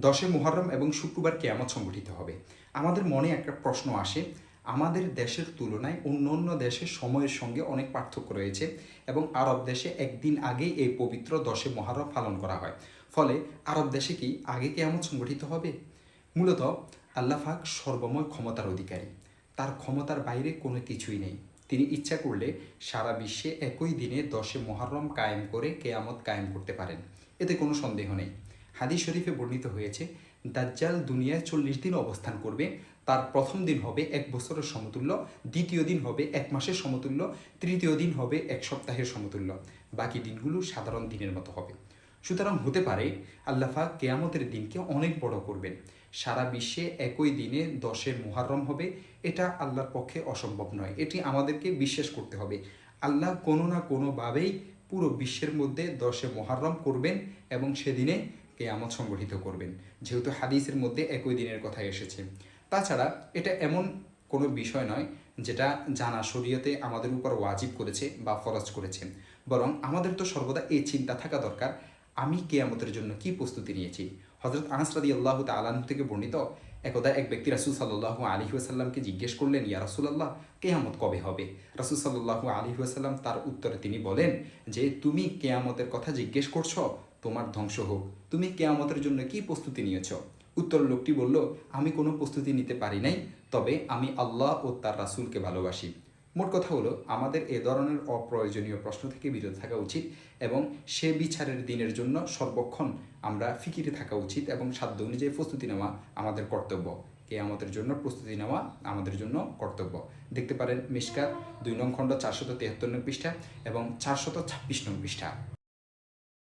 10 মুহররম এবং শুক্রবার কিয়ামত সংঘটিত হবে। আমাদের মনে একটা প্রশ্ন আসে, আমাদের দেশের তুলনায় অন্য দেশের সময়ের সঙ্গে অনেক পার্থক্য রয়েছে এবং আরব দেশে একদিন আগেই এই পবিত্র 10 মুহররম পালন করা হয়। ফলে আরব দেশে কি আগে কিয়ামত সংঘটিত হবে? মূলত আল্লাহ পাক সর্বময় ক্ষমতার অধিকারী। তার ক্ষমতার বাইরে কোনো কিছুই নেই। তিনি ইচ্ছা করলে সারা বিশ্বে একই দিনে 10 মুহররম কায়েম করে কেয়ামত কায়েম করতে পারেন, এতে কোনো সন্দেহ নেই। হাদিস শরীফে বর্ণিত হয়েছে, দাজ্জাল দুনিয়ায় 40 দিন অবস্থান করবে। তার প্রথম দিন হবে 1 বছরের সমতুল্য, দ্বিতীয় দিন হবে 1 মাসের সমতুল্য, তৃতীয় দিন হবে 1 সপ্তাহের সমতুল্য, বাকি দিনগুলো সাধারণ দিনের মতো হবে। সুতরাং হতে পারে আল্লাহ পাক কেয়ামতের দিনকে অনেক বড় করবেন। সারা বিশ্বে একই দিনে 10 মুহররম হবে, এটা আল্লাহর পক্ষে অসম্ভব নয়। এটি আমাদেরকে বিশ্বাস করতে হবে। আল্লাহ কোনো না কোনোভাবেই পুরো বিশ্বের মধ্যে 10 মুহররম করবেন এবং সেদিনে কেয়ামত সংগঠিত করবেন, যেহেতু হাদিসের মধ্যে একই দিনের কথা এসেছে। তাছাড়া এটা এমন কোনো বিষয় নয় যেটা জানা শরীয়তে আমাদের উপর ওয়াজিব করেছে বা ফরজ করেছে, বরং আমাদের তো সর্বদা এই চিন্তা থাকা দরকার, আমি কেয়ামতের জন্য কি প্রস্তুতি নিয়েছি। হযরত আনাস রাদিয়াল্লাহু তাআলা আনহু থেকে বর্ণিত, একদা এক ব্যক্তি রাসূল সাল্লাল্লাহু আলাইহি ওয়াসাল্লামকে জিজ্ঞেস করলেন, ইয়া রাসূলুল্লাহ, কেয়ামত কবে হবে? রাসূল সাল্লাল্লাহু আলাইহি ওয়াসাল্লাম তার উত্তরে তিনি বলেন যে, তুমি কেয়ামতের কথা জিজ্ঞেস করছো, তোমার ধ্বংস হোক। তুমি কেয়ামতের জন্য কি প্রস্তুতি নিয়েছ? উত্তর লোকটি বলল, আমি কোনো প্রস্তুতি নিতে পারি নাই, তবে আমি আল্লাহ ও তার রাসূলকে ভালোবাসি। মোট কথা হলো, আমাদের এ ধরনের অপ্রয়োজনীয় প্রশ্ন থেকে বিরত থাকা উচিত এবং সে বিচারের দিনের জন্য সর্বক্ষণ আমরা ফিকিরে থাকা উচিত এবং সাধ্য অনুযায়ী প্রস্তুতি নেওয়া আমাদের কর্তব্য। কেয়ামতের জন্য প্রস্তুতি নেওয়া আমাদের জন্য কর্তব্য। দেখতে পারেন মিশকাত 2 নং খণ্ড 473 নং পৃষ্ঠা এবং 426 নং পৃষ্ঠা।